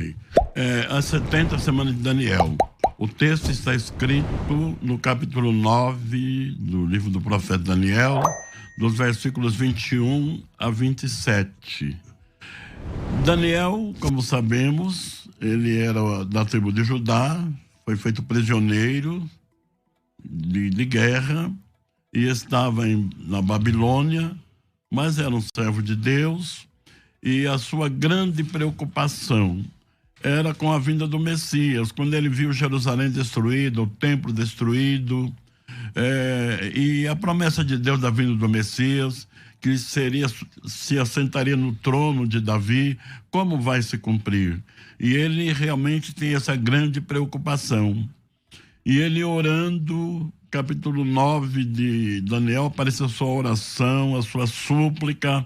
bem. As 70 semanas de Daniel. O texto está escrito no capítulo 9 do livro do profeta Daniel, dos versículos 21 a 27. Daniel, como sabemos, ele era da tribo de Judá, foi feito prisioneiro de guerra e estava na Babilônia, mas era um servo de Deus e a sua grande preocupação era com a vinda do Messias. Quando ele viu Jerusalém destruída, o templo destruído, e a promessa de Deus da vinda do Messias, que se assentaria no trono de Davi, como vai se cumprir? E ele realmente tem essa grande preocupação. E ele orando, capítulo 9 de Daniel, aparece a sua oração, a sua súplica.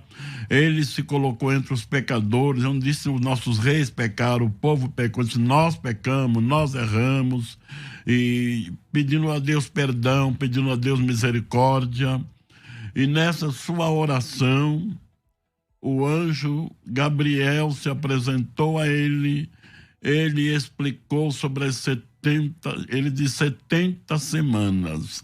Ele se colocou entre os pecadores, onde disse: os nossos reis pecaram, o povo pecou, disse: nós pecamos, nós erramos, e pedindo a Deus perdão, pedindo a Deus misericórdia. E nessa sua oração, o anjo Gabriel se apresentou a ele explicou sobre as 70, ele disse 70 semanas.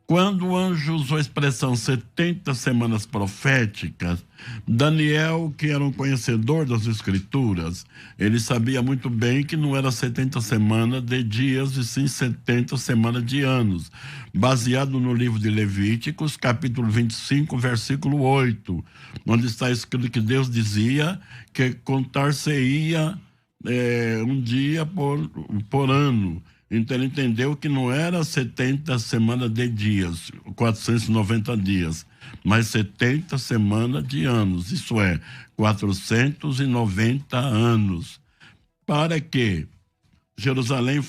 Quando o anjo usou a expressão 70 semanas proféticas, Daniel, que era um conhecedor das Escrituras, ele sabia muito bem que não era 70 semanas de dias, e sim 70 semanas de anos, baseado no livro de Levíticos, capítulo 25, versículo 8, onde está escrito que Deus dizia que contar-se-ia um dia por ano. Então ele entendeu que não era 70 semanas de dias, 490 dias, mas 70 semanas de anos, isso é, 490 anos, para que Jerusalém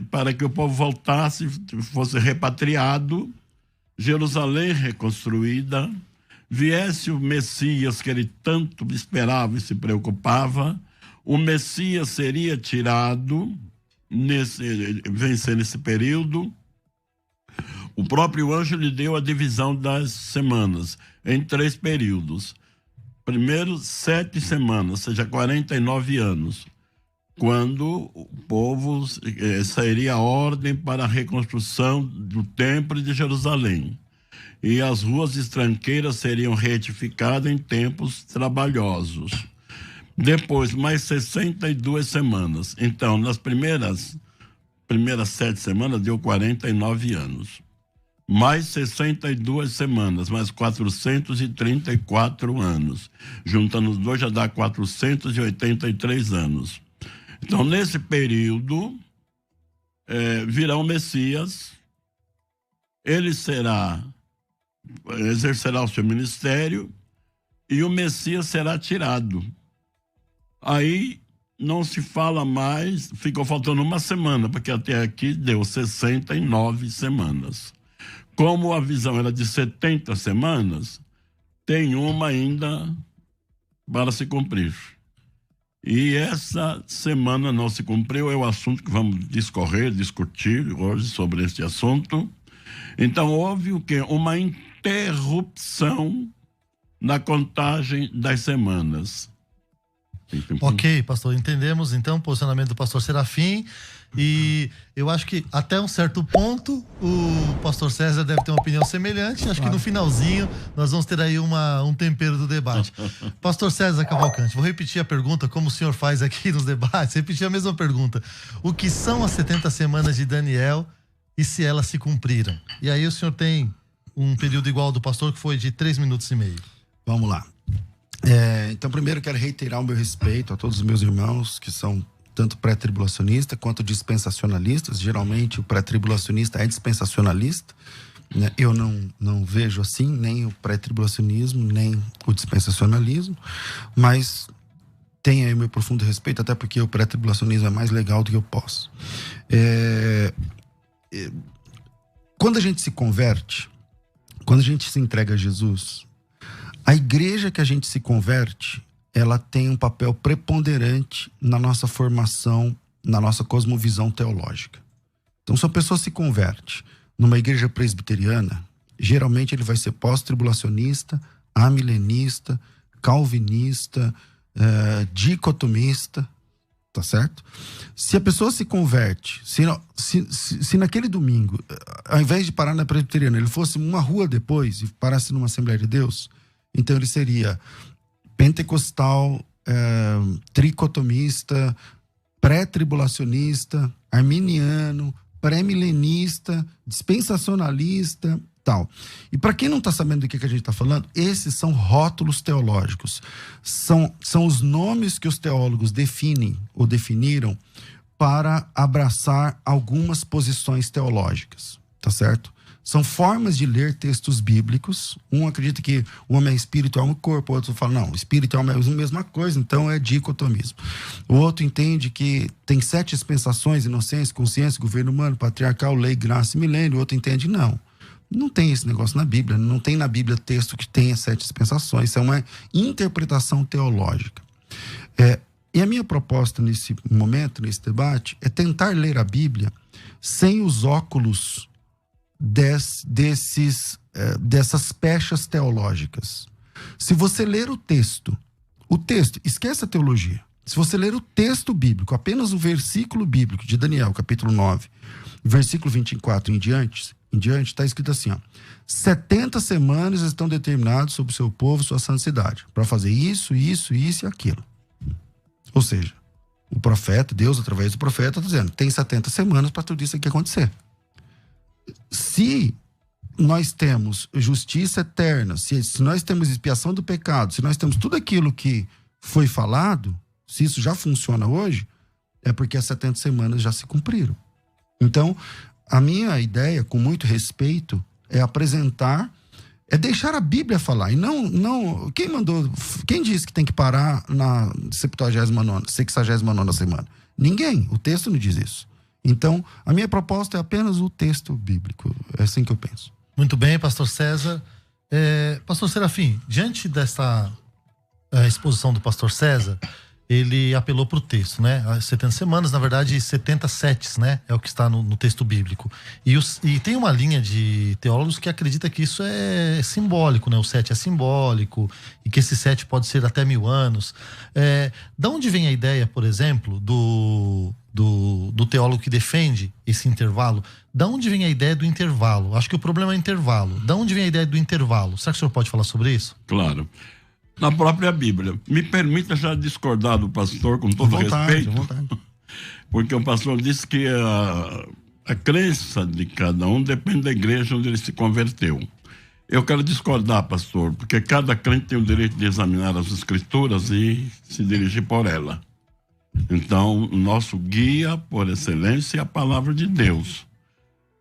para que o povo voltasse, fosse repatriado, Jerusalém reconstruída, viesse o Messias que ele tanto esperava e se preocupava. O Messias seria tirado, vencer nesse período. O próprio anjo lhe deu a divisão das semanas em 3 períodos. Primeiro, 7 semanas, ou seja, 49 anos, quando o povo sairia a ordem para a reconstrução do templo de Jerusalém. E as ruas estranqueiras seriam reedificadas em tempos trabalhosos. Depois, mais 62 semanas. Então, nas primeiras 7 semanas, deu 49 anos. Mais 62 semanas, mais 434 anos. Juntando os dois, já dá 483 anos. Então, nesse período, virá o Messias. Ele exercerá o seu ministério e o Messias será tirado. Aí não se fala mais, ficou faltando uma semana, porque até aqui deu 69 semanas. Como a visão era de 70 semanas, tem uma ainda para se cumprir. E essa semana não se cumpriu, é o assunto que vamos discutir hoje sobre este assunto. Então houve o quê? Uma interrupção na contagem das semanas. Ok, pastor, entendemos então o posicionamento do pastor Serafim, e eu acho que até um certo ponto o pastor César deve ter uma opinião semelhante. Acho que no finalzinho nós vamos ter aí um tempero do debate. Pastor César Cavalcante, vou repetir a pergunta como o senhor faz aqui nos debates, repetir a mesma pergunta: o que são as 70 semanas de Daniel e se elas se cumpriram? E aí o senhor tem um período igual ao do pastor, que foi de 3 minutos e meio. Vamos lá. Então, primeiro quero reiterar o meu respeito a todos os meus irmãos que são tanto pré-tribulacionistas quanto dispensacionalistas. Geralmente o pré-tribulacionista é dispensacionalista, né? Eu não vejo assim nem o pré-tribulacionismo, nem o dispensacionalismo, mas tenho aí o meu profundo respeito, até porque o pré-tribulacionismo é mais legal do que eu posso. Quando a gente se converte, quando a gente se entrega a Jesus, a igreja que a gente se converte, ela tem um papel preponderante na nossa formação, na nossa cosmovisão teológica. Então, se a pessoa se converte numa igreja presbiteriana, geralmente ele vai ser pós-tribulacionista, amilenista, calvinista, dicotomista, tá certo? Se a pessoa se converte, se naquele domingo, ao invés de parar na presbiteriana, ele fosse uma rua depois e parasse numa Assembleia de Deus, então ele seria pentecostal, tricotomista, pré-tribulacionista, arminiano, pré-milenista, dispensacionalista, tal. E para quem não está sabendo do que a gente está falando, esses são rótulos teológicos. São os nomes que os teólogos definem ou definiram para abraçar algumas posições teológicas, tá certo? São formas de ler textos bíblicos. Um acredita que o homem é espírito, alma e corpo. O outro fala, não, espírito e alma é a mesma coisa, então é dicotomismo. O outro entende que tem 7 dispensações: inocência, consciência, governo humano, patriarcal, lei, graça e milênio. O outro entende, não tem esse negócio na Bíblia. Não tem na Bíblia texto que tenha 7 dispensações. Isso é uma interpretação teológica. E a minha proposta nesse momento, nesse debate, é tentar ler a Bíblia sem os óculos dessas pechas teológicas. Se você ler o texto, esquece a teologia. Se você ler o texto bíblico, apenas o versículo bíblico de Daniel, capítulo 9, versículo 24 em diante, está escrito assim, 70 semanas estão determinadas sobre o seu povo, sua santidade, para fazer isso e aquilo. Ou seja, o profeta, Deus através do profeta, está dizendo, tem 70 semanas para tudo isso aqui acontecer. Se nós temos justiça eterna, se nós temos expiação do pecado, se nós temos tudo aquilo que foi falado, se isso já funciona hoje, é porque as 70 semanas já se cumpriram. Então, a minha ideia, com muito respeito, é deixar a Bíblia falar. E não quem disse que tem que parar na 69ª semana? Ninguém. O texto não diz isso. Então, a minha proposta é apenas o texto bíblico. É assim que eu penso. Muito bem, pastor César. Pastor Serafim, diante dessa exposição do pastor César, ele apelou para o texto, né? As 70 semanas, na verdade, 70 setes, né? É o que está no texto bíblico. E tem uma linha de teólogos que acredita que isso é simbólico, né? O 7 é simbólico e que esse 7 pode ser até 1000 anos. Da onde vem a ideia, por exemplo, do teólogo que defende esse intervalo? Da onde vem a ideia do intervalo? Acho que o problema é o intervalo. Da onde vem a ideia do intervalo? Será que o senhor pode falar sobre isso? Claro. Na própria Bíblia. Me permita já discordar do pastor com todo respeito. Porque o pastor disse que a crença de cada um depende da igreja onde ele se converteu. Eu quero discordar, pastor, porque cada crente tem o direito de examinar as escrituras e se dirigir por ela. Então, o nosso guia, por excelência, é a palavra de Deus.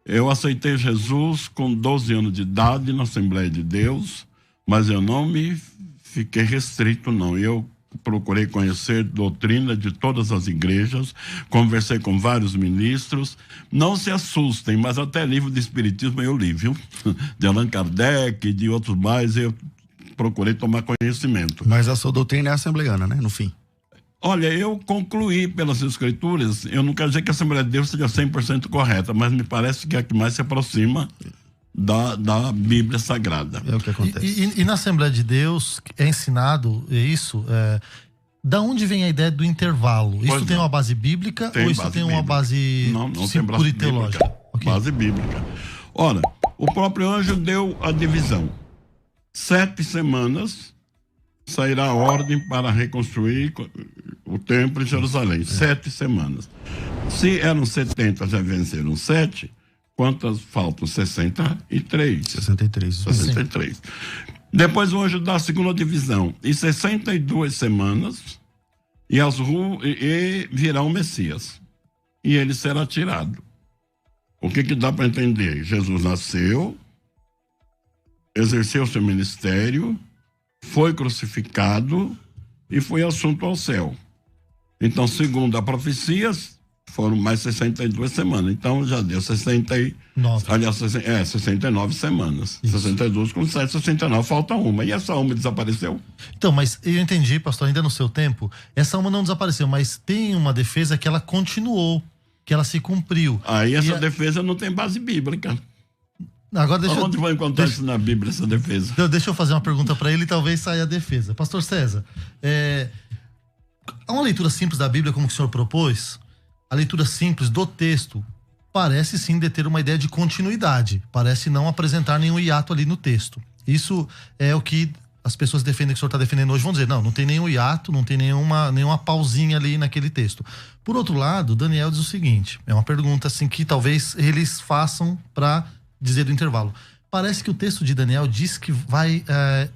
Eu aceitei Jesus com 12 anos de idade na Assembleia de Deus, mas eu não me fiquei restrito, não. Eu procurei conhecer doutrina de todas as igrejas, conversei com vários ministros. Não se assustem, mas até livro de espiritismo eu li, viu? De Allan Kardec e de outros mais, eu procurei tomar conhecimento. Mas a sua doutrina é assembleiana, né? No fim. Olha, eu concluí pelas escrituras, eu não quero dizer que a Assembleia de Deus seja 100% correta, mas me parece que é a que mais se aproxima da Bíblia Sagrada. É o que acontece. E na Assembleia de Deus é ensinado isso, da onde vem a ideia do intervalo? Pois isso tem uma base bíblica ou isso tem uma base pura e teológica? Okay. Base bíblica. Ora, o próprio anjo deu a divisão. 7 semanas sairá a ordem para reconstruir o templo em Jerusalém. 7 semanas. Se eram 70, já venceram 7, quantas faltam? 63. 63. Depois o anjo dá a segunda divisão. Em 62 semanas, e virá o Messias. E ele será tirado. O que dá para entender? Jesus nasceu, exerceu seu ministério, foi crucificado e foi assunto ao céu. Então, segundo a profecia, foram mais 62 semanas. Então, já deu 69 semanas. Isso. 62 com 7, 69, falta uma. E essa uma desapareceu? Então, mas eu entendi, pastor, ainda no seu tempo, essa uma não desapareceu, mas tem uma defesa que ela continuou, que ela se cumpriu. Aí essa defesa não tem base bíblica. Agora onde vai encontrar isso na Bíblia, essa defesa? Então, deixa eu fazer uma pergunta para ele e talvez saia a defesa. Pastor César, uma leitura simples da Bíblia, como o senhor propôs, a leitura simples do texto parece sim deter uma ideia de continuidade, parece não apresentar nenhum hiato ali no texto. Isso é o que as pessoas defendem, que o senhor está defendendo hoje, vão dizer, não tem nenhum hiato, não tem nenhuma pausinha ali naquele texto. Por outro lado, Daniel diz o seguinte, é uma pergunta assim que talvez eles façam para dizer do intervalo. Parece que o texto de Daniel diz que vai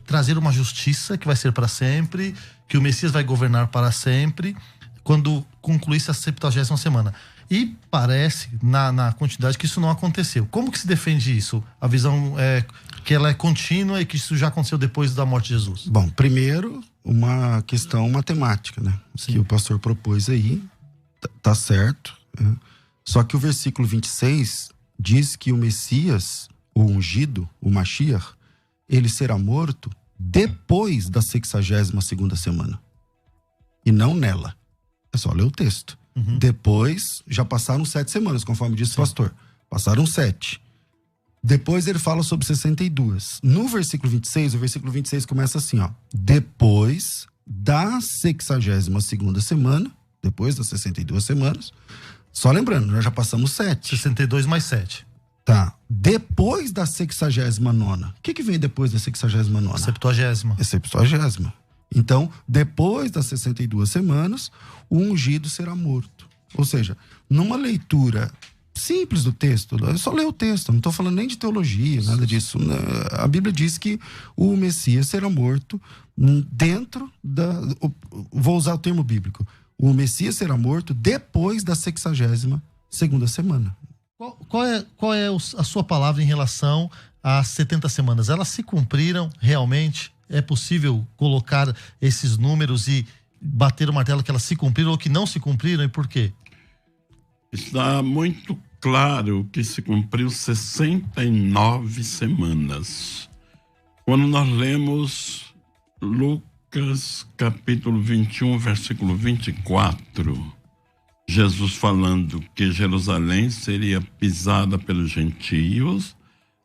trazer uma justiça que vai ser para sempre, que o Messias vai governar para sempre, quando concluísse a 70ª semana. E parece, na continuidade, que isso não aconteceu. Como que se defende isso? A visão é que ela é contínua e que isso já aconteceu depois da morte de Jesus? Bom, primeiro, uma questão matemática, né? Sim. Que o pastor propôs aí, tá certo. Né? Só que o versículo 26 diz que o Messias, o ungido, o Mashiach, ele será morto depois da 62ª semana. E não nela. É só ler o texto. Uhum. Depois, já passaram 7 semanas, conforme disse o pastor. Passaram 7. Depois ele fala sobre 62. No versículo 26, o versículo 26 começa assim, ó. Depois da 62ª semana, depois das 62 semanas, só lembrando, nós já passamos 7. 62 mais 7. Tá. Depois da 69ª. O que vem depois da 69ª? 70ª. É 70ª. Então, depois das 62 semanas, o ungido será morto. Ou seja, numa leitura simples do texto, é só ler o texto, não estou falando nem de teologia, nada disso. A Bíblia diz que o Messias será morto dentro da... Vou usar o termo bíblico. O Messias será morto depois da 62ª semana. Qual é a sua palavra em relação às 70 semanas? Elas se cumpriram realmente? É possível colocar esses números e bater o martelo que elas se cumpriram ou que não se cumpriram, e por quê? Está muito claro que se cumpriu 69 semanas. Quando nós lemos Lucas capítulo 21, versículo 24, Jesus falando que Jerusalém seria pisada pelos gentios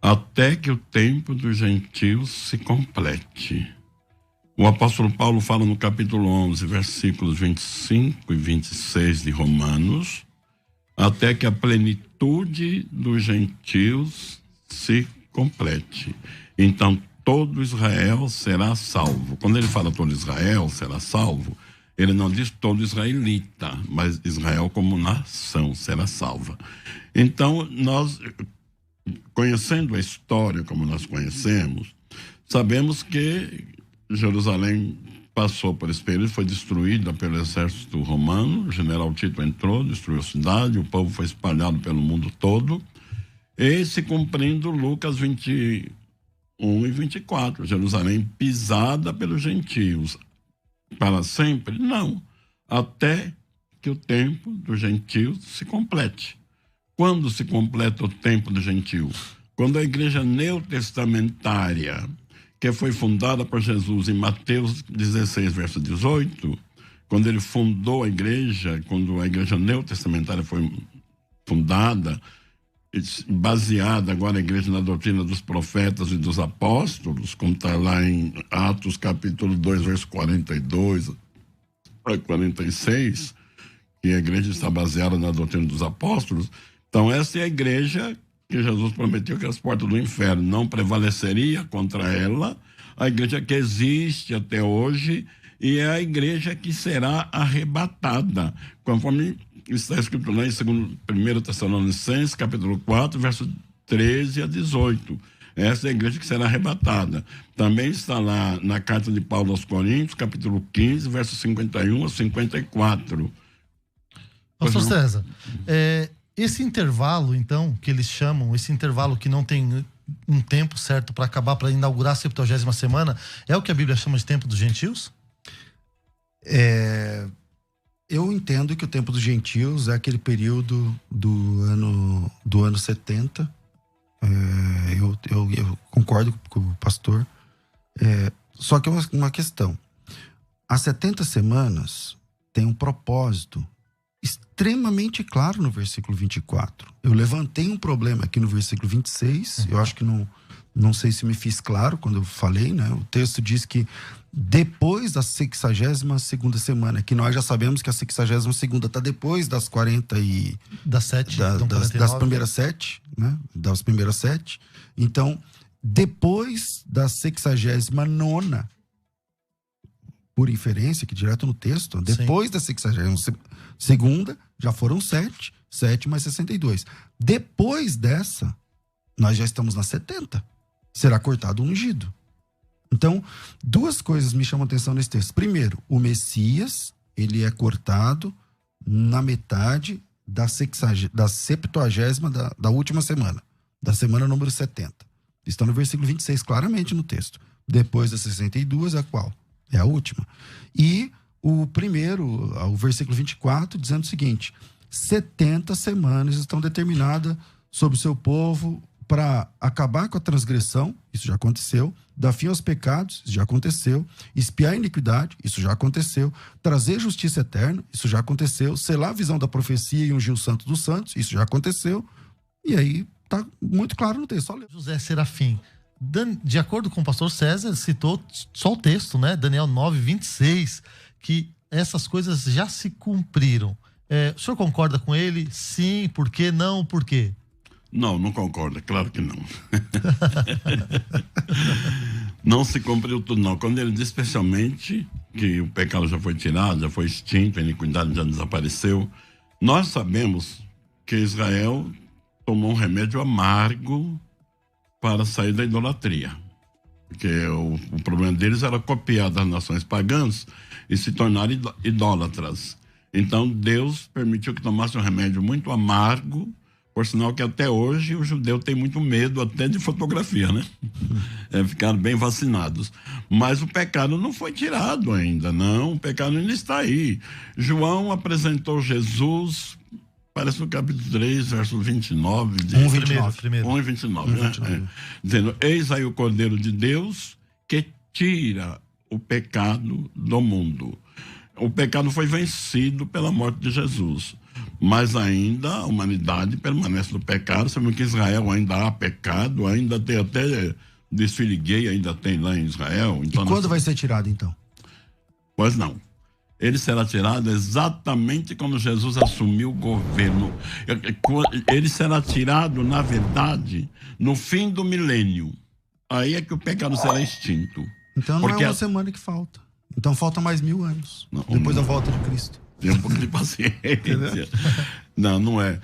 até que o tempo dos gentios se complete. O apóstolo Paulo fala no capítulo 11, versículos 25 e 26 de Romanos, até que a plenitude dos gentios se complete. Então, todo Israel será salvo. Quando ele fala todo Israel será salvo, ele não diz todo israelita, mas Israel como nação será salva. Então, nós, conhecendo a história como nós conhecemos, sabemos que Jerusalém passou por esse período, foi destruída pelo exército romano, o general Tito entrou, destruiu a cidade, o povo foi espalhado pelo mundo todo, e se cumprindo Lucas 21 e 24, Jerusalém pisada pelos gentios. Para sempre? Não. Até que o tempo dos gentios se complete. Quando se completa o tempo dos gentios? Quando a igreja neotestamentária, que foi fundada por Jesus em Mateus 16, verso 18, quando ele fundou a igreja, quando a igreja neotestamentária foi fundada, baseada agora a igreja na doutrina dos profetas e dos apóstolos, como está lá em Atos capítulo 2, verso 42 a 46, que a igreja está baseada na doutrina dos apóstolos. Então essa é a igreja que Jesus prometeu que as portas do inferno não prevaleceria contra ela, a igreja que existe até hoje, e é a igreja que será arrebatada, conforme está escrito lá em 1 Tessalonicenses, capítulo 4, verso 13 a 18. Essa é a igreja que será arrebatada. Também está lá na carta de Paulo aos Coríntios, capítulo 15, verso 51 a 54. Pastor César, esse intervalo, então, que eles chamam, esse intervalo que não tem um tempo certo para acabar, para inaugurar a 70ª semana, é o que a Bíblia chama de tempo dos gentios? Eu entendo que o tempo dos gentios é aquele período do ano 70. Eu concordo com o pastor. Só que é uma questão. As 70 semanas tem um propósito extremamente claro no versículo 24. Eu levantei um problema aqui no versículo 26. Eu acho que não sei se me fiz claro quando eu falei, né? O texto diz que depois da 62ª semana, que nós já sabemos que a 62ª está depois das 40 e... Das 7. das primeiras 7, né? Das primeiras 7. Então, depois da 69ª, por inferência, que direto no texto, depois da 62ª, já foram 7 mais 62. Depois dessa, nós já estamos na 70. Será cortado o ungido. Então, duas coisas me chamam a atenção nesse texto. Primeiro, o Messias, ele é cortado na metade da 70ª da última semana, da semana número 70. Está no versículo 26, claramente no texto. Depois da 62, a qual? É a última. E o versículo 24, dizendo o seguinte: 70 semanas estão determinadas sobre o seu povo para acabar com a transgressão, isso já aconteceu, dar fim aos pecados, isso já aconteceu, expiar a iniquidade, isso já aconteceu, trazer justiça eterna, isso já aconteceu, selar a visão da profecia e ungir o santo dos santos, isso já aconteceu, e aí tá muito claro no texto. Só José Serafim, de acordo com o pastor César, citou só o texto, né? Daniel 9, 26, que essas coisas já se cumpriram. O senhor concorda com ele? Sim, por quê? Não, por quê? Não concordo, claro que não. Não se cumpriu tudo, não. Quando ele diz especialmente que o pecado já foi tirado, já foi extinto, a iniquidade já desapareceu, nós sabemos que Israel tomou um remédio amargo para sair da idolatria. Porque o problema deles era copiar das nações pagãs e se tornar idólatras. Então Deus permitiu que tomasse um remédio muito amargo, por sinal que até hoje o judeu tem muito medo até de fotografia, né? Ficaram bem vacinados. Mas o pecado não foi tirado ainda, não. O pecado ainda está aí. João apresentou Jesus, parece no capítulo 3, verso 29. 1 e 29, né? Dizendo: eis aí o Cordeiro de Deus que tira o pecado do mundo. O pecado foi vencido pela morte de Jesus. Mas ainda a humanidade permanece no pecado. Sabemos que em Israel ainda há pecado, ainda tem até desfile gay, ainda tem lá em Israel. Então, e quando vai ser tirado, então? Pois não. Ele será tirado exatamente quando Jesus assumiu o governo. Ele será tirado, na verdade, no fim do milênio. Aí é que o pecado será extinto. Então não é uma semana que falta. Então falta mais 1000 anos, depois da volta de Cristo. Tem um pouco de paciência. Não é.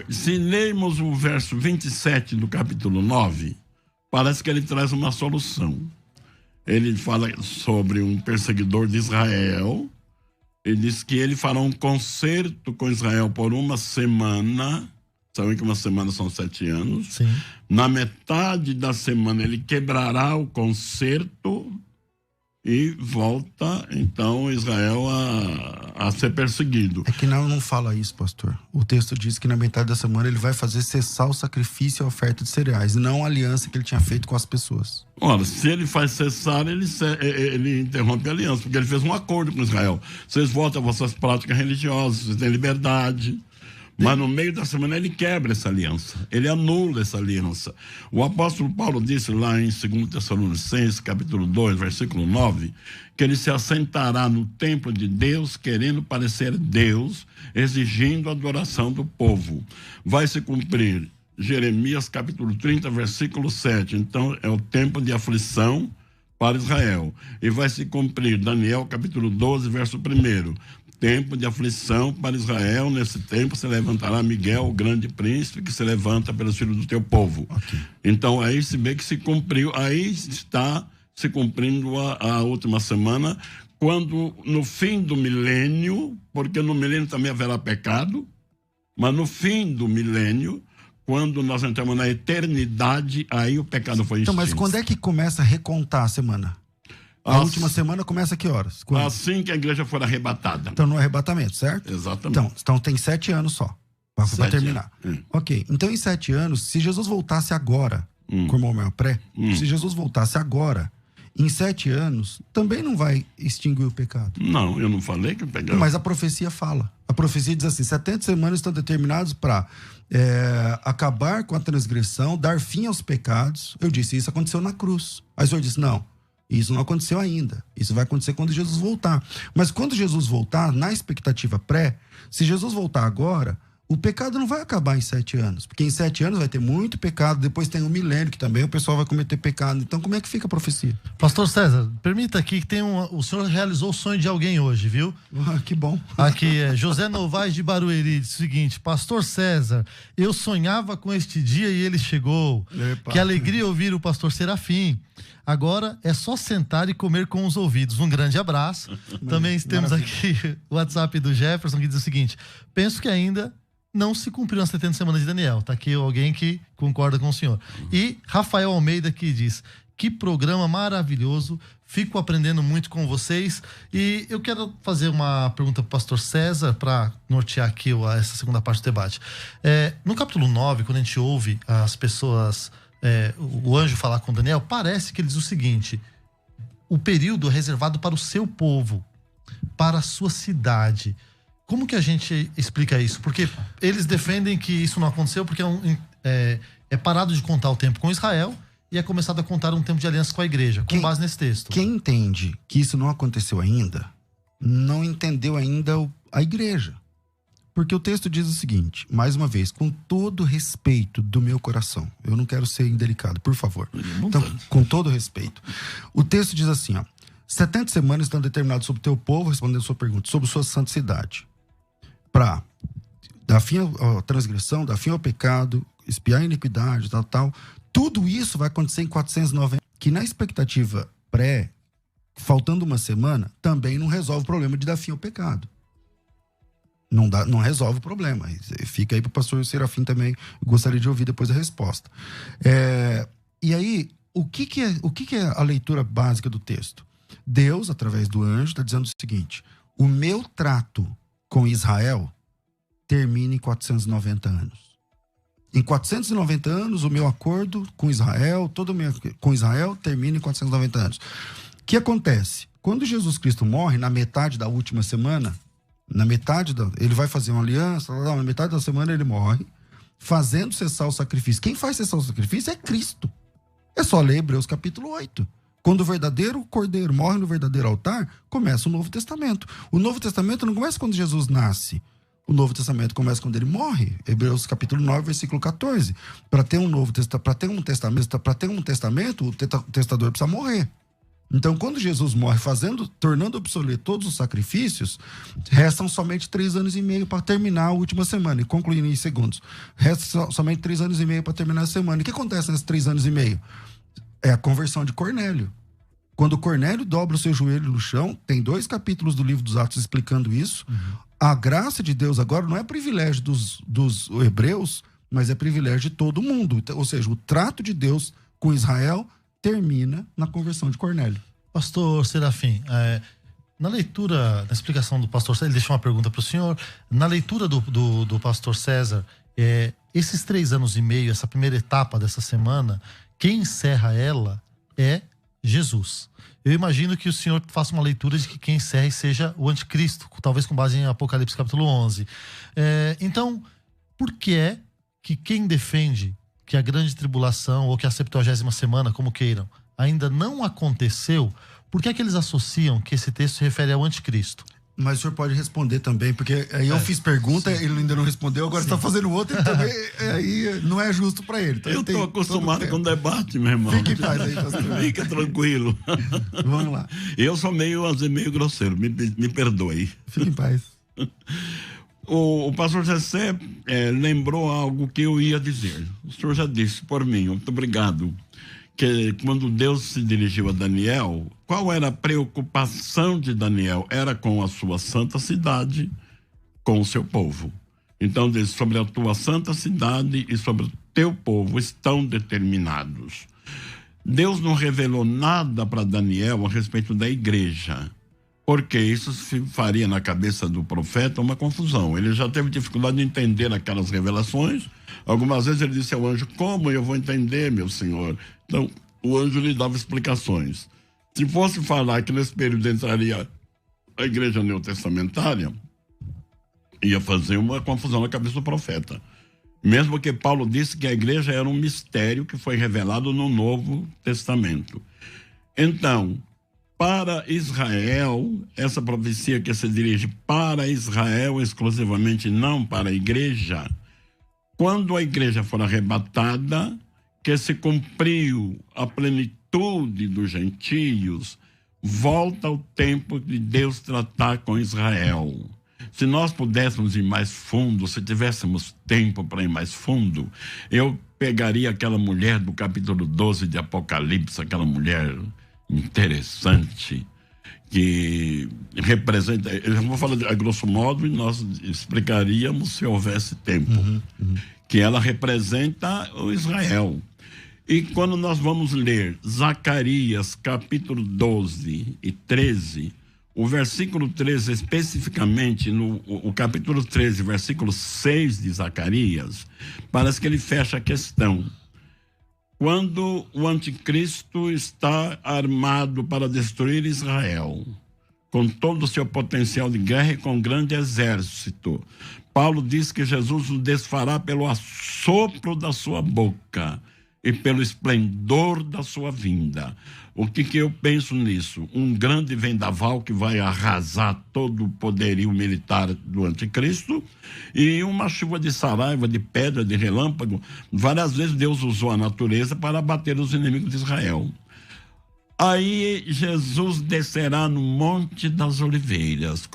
Se lermos o verso 27 do capítulo 9, parece que ele traz uma solução. Ele fala sobre um perseguidor de Israel. Ele diz que ele fará um concerto com Israel por uma semana. Sabem que uma semana são 7 anos. Sim. Na metade da semana ele quebrará o concerto e volta, então, Israel a ser perseguido. É que não fala isso, pastor. O texto diz que na metade da semana ele vai fazer cessar o sacrifício e a oferta de cereais, não a aliança que ele tinha feito com as pessoas. Ora, se ele faz cessar, ele interrompe a aliança, porque ele fez um acordo com Israel. Vocês voltam às vossas práticas religiosas, vocês têm liberdade. Mas no meio da semana ele quebra essa aliança, ele anula essa aliança. O apóstolo Paulo disse lá em 2 Tessalonicenses, capítulo 2, versículo 9, que ele se assentará no templo de Deus, querendo parecer Deus, exigindo a adoração do povo. Vai se cumprir Jeremias, capítulo 30, versículo 7. Então é o tempo de aflição para Israel. E vai se cumprir Daniel, capítulo 12, verso 1. Tempo de aflição para Israel. Nesse tempo se levantará Miguel, o grande príncipe, que se levanta pelos filhos do teu povo. Okay. Então aí se vê que se cumpriu, aí está se cumprindo a última semana, quando no fim do milênio, porque no milênio também haverá pecado, mas no fim do milênio, quando nós entramos na eternidade, aí o pecado foi extinto. Então, mas quando é que começa a recontar a semana? A última semana começa a que horas? Quando? Assim que a igreja for arrebatada. Então, no arrebatamento, certo? Exatamente. Então tem 7 anos só, para terminar. Ok, então em 7 anos, se Jesus voltasse agora, como o pré, se Jesus voltasse agora, em 7 anos, também não vai extinguir o pecado. Não, eu não falei que o pecado... Mas a profecia fala. A profecia diz assim, 70 semanas estão determinadas para acabar com a transgressão, dar fim aos pecados. Eu disse, isso aconteceu na cruz. Aí o senhor disse, não. Isso não aconteceu ainda. Isso vai acontecer quando Jesus voltar. Mas quando Jesus voltar, na expectativa se Jesus voltar agora, o pecado não vai acabar em 7 anos. Porque em 7 anos vai ter muito pecado, depois tem um milênio que também o pessoal vai cometer pecado. Então como é que fica a profecia? Pastor César, permita aqui que o senhor realizou o sonho de alguém hoje, viu? Que bom. Aqui é José Novaes de Barueri, diz o seguinte: Pastor César, eu sonhava com este dia e ele chegou. Epa. Que alegria ouvir o pastor Serafim. Agora é só sentar e comer com os ouvidos. Um grande abraço. Também temos aqui o WhatsApp do Jefferson, que diz o seguinte: penso que ainda não se cumpriram as 70 semanas de Daniel. Tá aqui alguém que concorda com o senhor. E Rafael Almeida, que diz: que programa maravilhoso, fico aprendendo muito com vocês. E eu quero fazer uma pergunta para o pastor César, para nortear aqui essa segunda parte do debate. No capítulo 9, quando a gente ouve as pessoas, o anjo falar com Daniel, parece que ele diz o seguinte: o período é reservado para o seu povo, para a sua cidade. Como que a gente explica isso? Porque eles defendem que isso não aconteceu porque é parado de contar o tempo com Israel e é começado a contar um tempo de aliança com a igreja, com base nesse texto. Quem entende que isso não aconteceu ainda, não entendeu ainda a igreja. Porque o texto diz o seguinte, mais uma vez, com todo respeito do meu coração, eu não quero ser indelicado, por favor. Então, com todo respeito. O texto diz assim, 70 semanas estão determinadas sobre o teu povo, respondendo a sua pergunta, sobre sua santa cidade. Para dar fim à transgressão, dar fim ao pecado, expiar a iniquidade, tal. Tudo isso vai acontecer em 490, que na expectativa faltando uma semana, também não resolve o problema de dar fim ao pecado. Não resolve o problema. Fica aí para o pastor Serafim também, gostaria de ouvir depois a resposta. E aí, o que é a leitura básica do texto? Deus, através do anjo, está dizendo o seguinte: o meu trato com Israel termina em 490 anos. Em 490 anos, o meu acordo com Israel, com Israel termina em 490 anos. O que acontece? Quando Jesus Cristo morre, na metade da última semana, ele vai fazer uma aliança, na metade da semana ele morre, fazendo cessar o sacrifício. Quem faz cessar o sacrifício é Cristo. É só ler Hebreus capítulo 8. Quando o verdadeiro cordeiro morre no verdadeiro altar, começa o Novo Testamento. O Novo Testamento não começa quando Jesus nasce. O Novo Testamento começa quando ele morre. Hebreus capítulo 9, versículo 14. Para ter um testamento, o testador precisa morrer. Então, quando Jesus morre, tornando obsoleto todos os sacrifícios, restam somente 3 anos e meio para terminar a última semana. E concluindo em segundos. Restam somente 3 anos e meio para terminar a semana. E o que acontece nesses 3 anos e meio? É a conversão de Cornélio. Quando Cornélio dobra o seu joelho no chão, tem 2 capítulos do livro dos Atos explicando isso. A graça de Deus agora não é privilégio dos hebreus, mas é privilégio de todo mundo. Ou seja, o trato de Deus com Israel termina na conversão de Cornélio. Pastor Serafim, na leitura, na explicação do pastor César, ele deixou uma pergunta para o senhor. Na leitura do pastor César, esses 3 anos e meio, essa primeira etapa dessa semana, quem encerra ela é Jesus. Eu imagino que o senhor faça uma leitura de que quem encerre seja o anticristo, talvez com base em Apocalipse capítulo 11. Então, por que é que quem defende que a grande tribulação ou que a 70ª semana, como queiram, ainda não aconteceu, por que é que eles associam que esse texto se refere ao anticristo? Mas o senhor pode responder também, porque aí eu fiz pergunta, sim, ele ainda não respondeu, agora está fazendo outra, ele também, aí não é justo para ele. Então, eu estou acostumado com debate, meu irmão. Fique em paz aí, pastor. Fica tranquilo. Vamos lá. Eu sou meio grosseiro, me perdoe. Fique em paz. O pastor Jessé lembrou algo que eu ia dizer. O senhor já disse por mim, muito obrigado. Que quando Deus se dirigiu a Daniel, qual era a preocupação de Daniel? Era com a sua santa cidade, com o seu povo. Então diz, sobre a tua santa cidade e sobre o teu povo estão determinados. Deus não revelou nada para Daniel a respeito da igreja, porque isso faria na cabeça do profeta uma confusão. Ele já teve dificuldade de entender aquelas revelações. Algumas vezes ele disse ao anjo, como eu vou entender, meu senhor? Então, o anjo lhe dava explicações. Se fosse falar que nesse período entraria a igreja neotestamentária, ia fazer uma confusão na cabeça do profeta. Mesmo que Paulo disse que a igreja era um mistério que foi revelado no Novo Testamento. Então, para Israel, essa profecia que se dirige para Israel exclusivamente, não para a igreja, quando a igreja for arrebatada, que se cumpriu a plenitude dos gentios, volta o tempo de Deus tratar com Israel. Se nós pudéssemos ir mais fundo, se tivéssemos tempo para ir mais fundo, eu pegaria aquela mulher do capítulo 12 de Apocalipse, aquela mulher interessante, que representa, eu vou falar a grosso modo e nós explicaríamos se houvesse tempo, que ela representa o Israel. E quando nós vamos ler Zacarias capítulo 12 e 13, o versículo 13 especificamente, o capítulo 13, versículo 6 de Zacarias, parece que ele fecha a questão. Quando o anticristo está armado para destruir Israel, com todo o seu potencial de guerra e com grande exército, Paulo diz que Jesus o desfará pelo assopro da sua boca e pelo esplendor da sua vinda. O que eu penso nisso? Um grande vendaval que vai arrasar todo o poderio militar do anticristo e uma chuva de saraiva, de pedra, de relâmpago. Várias vezes Deus usou a natureza para abater os inimigos de Israel. Aí Jesus descerá no Monte das Oliveiras,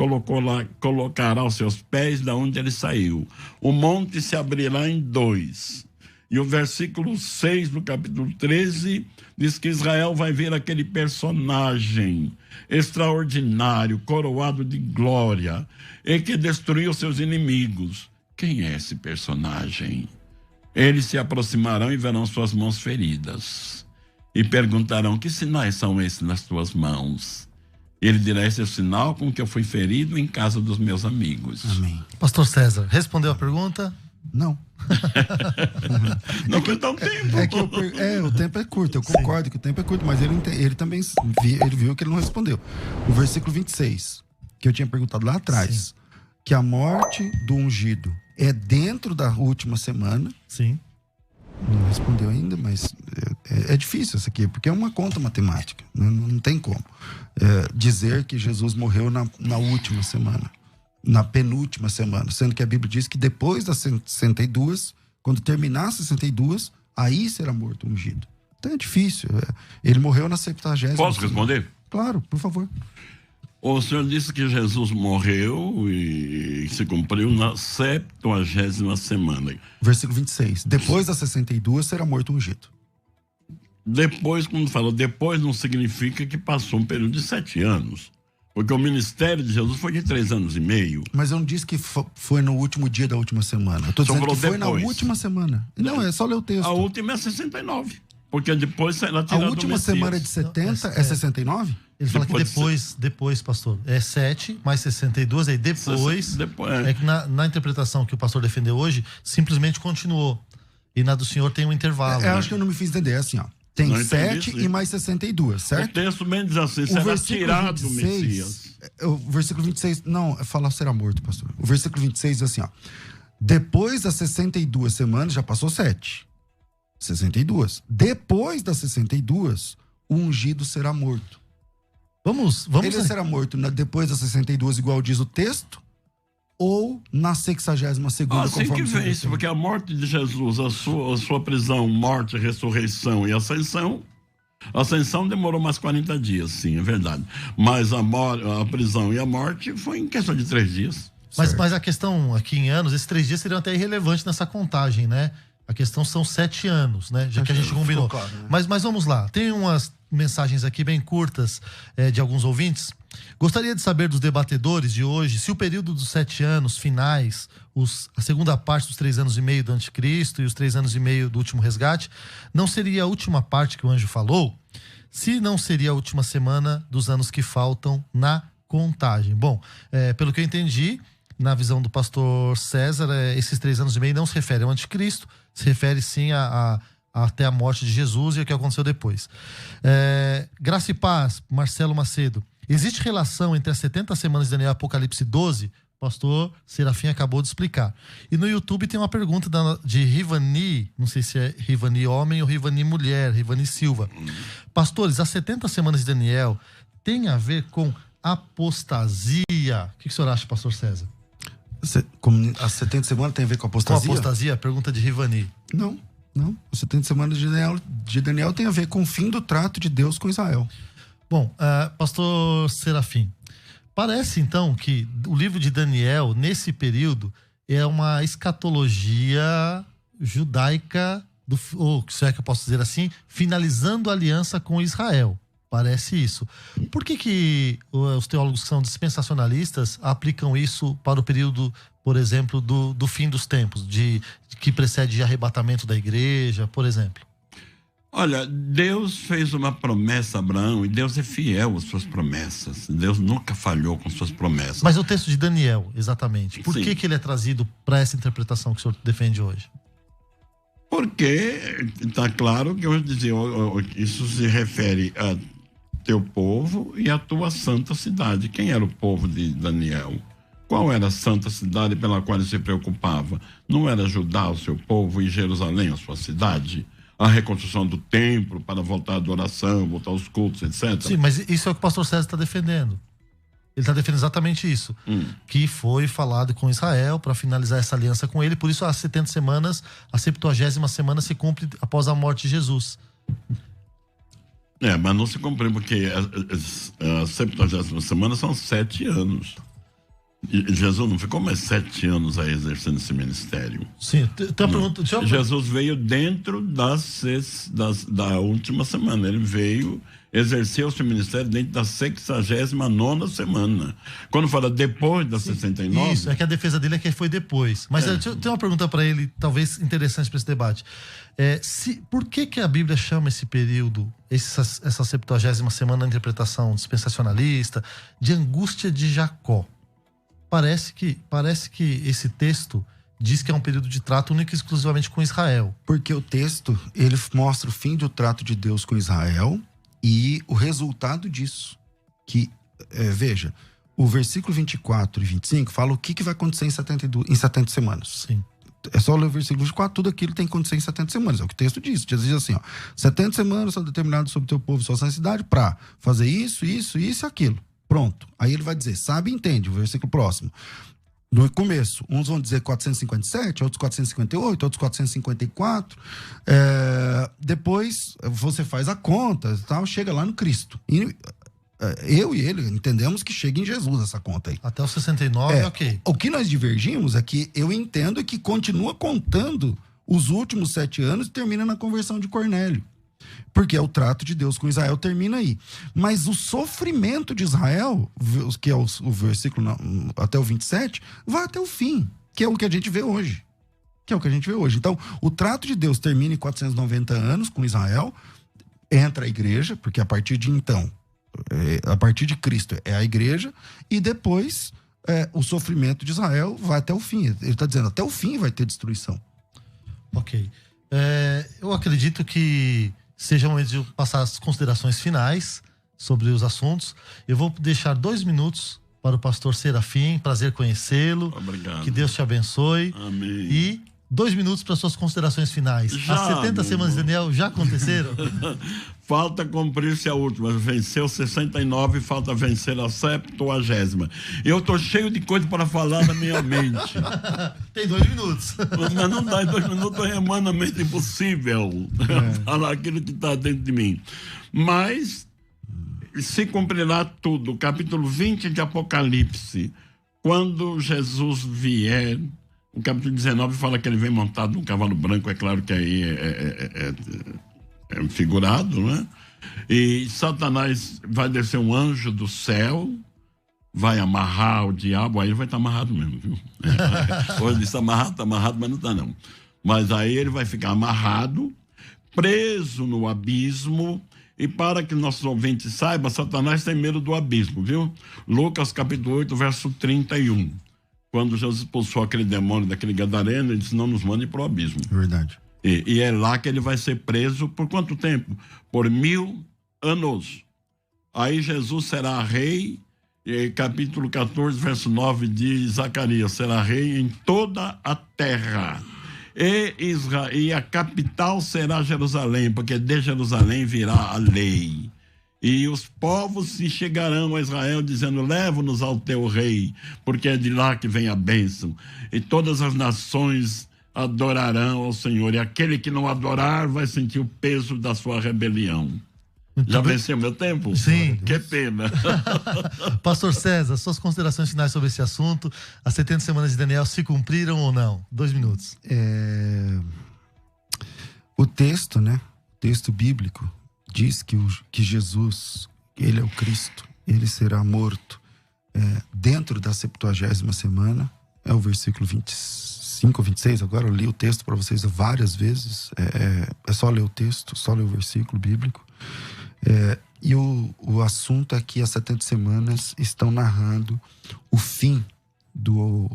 colocará os seus pés da onde ele saiu. O monte se abrirá em dois. E o versículo 6 do capítulo 13 diz que Israel vai ver aquele personagem extraordinário, coroado de glória, e que destruiu seus inimigos. Quem é esse personagem? Eles se aproximarão e verão suas mãos feridas. E perguntarão: que sinais são esses nas tuas mãos? Ele dirá: esse é o sinal com que eu fui ferido em casa dos meus amigos. Amém. Pastor César, respondeu a pergunta? Não. Não foi tão tempo. O tempo é curto, eu concordo que o tempo é curto, mas ele também viu que ele não respondeu. O versículo 26, que eu tinha perguntado lá atrás, que a morte do ungido é dentro da última semana. Sim. Não respondeu ainda, mas é difícil isso aqui, porque é uma conta matemática, não tem como dizer que Jesus morreu na última semana, na penúltima semana, sendo que a Bíblia diz que depois das 62, quando terminar as 62, aí será morto o ungido. Então é difícil. Ele morreu na 70ª. Posso responder? Claro, por favor. O senhor disse que Jesus morreu e se cumpriu na 70ª semana. Versículo 26. Depois das 62 será morto o ungido. Depois, como falou, depois não significa que passou um período de 7 anos. Porque o ministério de Jesus foi de 3 anos e meio. Mas eu não disse que foi no último dia da última semana. Eu estou dizendo que foi na última semana. Não, é só ler o texto. A última é 69. Porque depois será tirado a última semana de 70 é 69? Ele fala que depois, pastor, é 7 mais 62, aí depois é que na interpretação que o pastor defendeu hoje, simplesmente continuou. E na do senhor tem um intervalo. Eu acho que eu não me fiz entender, é assim, ó. Tem 7 e mais 62, certo? O texto bem diz assim, será tirado do Messias. O versículo 26, não, fala será morto, pastor. O versículo 26 diz assim, ó. Depois das 62 semanas, já passou 7. 62. Depois das 62, o ungido será morto. Vamos Ele será morto depois das 62, igual diz o texto, ou na 62ª, assim que vem isso, porque a morte de Jesus, a sua prisão, morte, ressurreição e ascensão demorou mais 40 dias, sim, é verdade. Mas a prisão e a morte foi em questão de 3 dias. Mas a questão aqui em anos, esses 3 dias seriam até irrelevantes nessa contagem, né? A questão são 7 anos, né? Já que a gente combinou. Claro, né? Mas vamos lá. Tem umas mensagens aqui bem curtas de alguns ouvintes. Gostaria de saber dos debatedores de hoje se o período dos 7 anos finais, a segunda parte dos 3 anos e meio do anticristo e os 3 anos e meio do último resgate, não seria a última parte que o anjo falou? Se não seria a última semana dos anos que faltam na contagem. Bom, pelo que eu entendi, na visão do pastor César, esses 3 anos e meio não se refere ao anticristo, se refere sim até a morte de Jesus e o que aconteceu depois. Graça e paz, Marcelo Macedo. Existe relação entre as 70 semanas de Daniel e Apocalipse 12? pastor Serafim acabou de explicar. E no YouTube tem uma pergunta de Rivani, não sei se é Rivani homem ou Rivani mulher, Rivani Silva. Pastores, as 70 semanas de Daniel tem a ver com apostasia? O que o senhor acha, pastor César? As 70 semanas tem a ver com apostasia? Com apostasia? Pergunta de Rivani. Não. As 70 semanas de Daniel tem a ver com o fim do trato de Deus com Israel. Bom, pastor Serafim, parece então que o livro de Daniel, nesse período, é uma escatologia judaica, ou se é que eu posso dizer assim, finalizando a aliança com Israel. Parece isso. Por que os teólogos que são dispensacionalistas aplicam isso para o período, por exemplo, do fim dos tempos, que precede o arrebatamento da igreja, por exemplo? Olha, Deus fez uma promessa a Abraão e Deus é fiel às suas promessas. Deus nunca falhou com suas promessas. Mas o texto de Daniel, exatamente, por que ele é trazido para essa interpretação que o senhor defende hoje? Porque está claro que eu dizia, isso se refere a teu povo e a tua santa cidade. Quem era o povo de Daniel? Qual era a santa cidade pela qual ele se preocupava? Não era Judá, o seu povo, e Jerusalém, a sua cidade? A reconstrução do templo para voltar à adoração, voltar aos cultos, etc. Sim, mas isso é o que o pastor César está defendendo. Ele está defendendo exatamente isso. Que foi falado com Israel para finalizar essa aliança com ele. Por isso, as 70 semanas, a 70ª semana se cumpre após a morte de Jesus. Mas não se cumpriu, porque a 70ª semana são 7 anos. E Jesus não ficou mais 7 anos aí exercendo esse ministério. Sim, tem uma pergunta. Jesus veio dentro da última semana. Ele veio exercer o seu ministério dentro da 69ª semana. Quando fala depois da 69... Isso, é que a defesa dele é que foi depois. Mas eu tenho uma pergunta para ele, talvez interessante para esse debate. Por que a Bíblia chama esse período, essa 70ª semana, na interpretação dispensacionalista, de angústia de Jacó? Parece que esse texto diz que é um período de trato único e exclusivamente com Israel. Porque o texto, ele mostra o fim do trato de Deus com Israel e o resultado disso. Que, veja, o versículo 24 e 25 fala o que vai acontecer em 70 semanas. Sim. É só ler o versículo 24, tudo aquilo tem que acontecer em 70 semanas. É o que o texto diz. Diz assim, 70 semanas são determinadas sobre o teu povo e sua santidade para fazer isso e aquilo. Pronto. Aí ele vai dizer, sabe e entende, o versículo próximo. No começo, uns vão dizer 457, outros 458, outros 454. Depois você faz a conta e tal, chega lá no Cristo. E eu e ele entendemos que chega em Jesus essa conta aí. Até o 69, ok. O que nós divergimos é que eu entendo que continua contando os últimos 7 anos e termina na conversão de Cornélio. Porque o trato de Deus com Israel termina aí. Mas o sofrimento de Israel, que é o versículo até o 27, vai até o fim, que é o que a gente vê hoje. Então, o trato de Deus termina em 490 anos com Israel, entra a igreja, porque a partir de então, a partir de Cristo é a igreja, e depois o sofrimento de Israel vai até o fim. Ele está dizendo, até o fim vai ter destruição. Ok. Eu acredito que seja o momento de passar as considerações finais sobre os assuntos. Eu vou deixar 2 minutos para o pastor Serafim, prazer conhecê-lo. Obrigado. Que Deus te abençoe. Amém. E 2 minutos para suas considerações finais. As 70 semanas de Daniel já aconteceram? Falta cumprir-se a última. Venceu 69 e falta vencer a 70ª. Eu tô cheio de coisa para falar na minha mente. Tem 2 minutos. Mas não dá em 2 minutos, é humanamente impossível falar aquilo que está dentro de mim. Mas se cumprirá tudo. O capítulo 20 de Apocalipse, quando Jesus vier, o capítulo 19 fala que ele vem montado num cavalo branco. É claro que aí é figurado, né? E Satanás vai descer um anjo do céu, vai amarrar o diabo, aí ele vai estar amarrado mesmo, viu? Hoje ele está amarrado, mas não está não. Mas aí ele vai ficar amarrado, preso no abismo. E para que nossos ouvintes saibam, Satanás tem medo do abismo, viu? Lucas capítulo 8, verso 31. Quando Jesus expulsou aquele demônio daquele gadareno, ele disse, não nos mande para o abismo. Verdade. E é lá que ele vai ser preso por quanto tempo? Por 1000 anos. Aí Jesus será rei E capítulo 14, verso 9 de Zacarias: será rei em toda a terra. E a capital será Jerusalém, porque de Jerusalém virá a lei. E os povos se chegarão a Israel dizendo: leva-nos ao teu rei, porque é de lá que vem a bênção. E todas as nações adorarão ao Senhor, e aquele que não adorar vai sentir o peso da sua rebelião. Já venceu meu tempo? Sim. Que pena. Pastor César, suas considerações finais sobre esse assunto. As 70 semanas de Daniel se cumpriram ou não? 2 minutos. O texto, né? O texto bíblico diz que Jesus, ele é o Cristo, ele será morto dentro da 70ª semana. É o versículo 25 ou 26. Agora eu li o texto para vocês várias vezes. É só ler o texto, só ler o versículo bíblico. E o assunto é que as 70 semanas estão narrando o fim do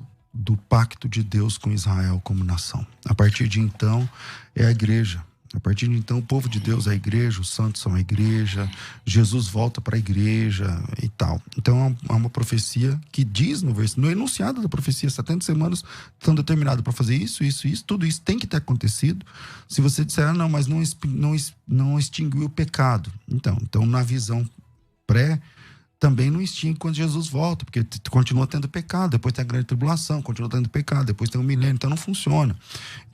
pacto de Deus com Israel como nação. A partir de então, é a igreja. A partir de então, o povo de Deus é a igreja, os santos são a igreja, Jesus volta para a igreja e tal. Então, é uma profecia que diz no enunciado da profecia: 70 semanas estão determinadas para fazer isso, tudo isso tem que ter acontecido. Se você disser, não, mas não extinguiu o pecado. Então na visão também não extingue quando Jesus volta, porque continua tendo pecado, depois tem a grande tribulação, continua tendo pecado, depois tem o milênio, então não funciona.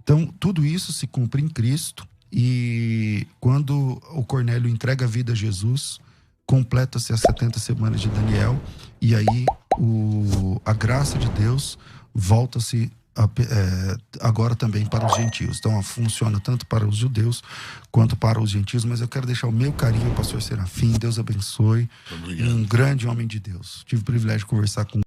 Então, tudo isso se cumpre em Cristo. E quando o Cornélio entrega a vida a Jesus, completa-se as 70 semanas de Daniel, e aí a graça de Deus volta-se agora também para os gentios. Então funciona tanto para os judeus quanto para os gentios. Mas eu quero deixar o meu carinho ao pastor Serafim. Deus abençoe. Obrigado. Um grande homem de Deus. Tive o privilégio de conversar com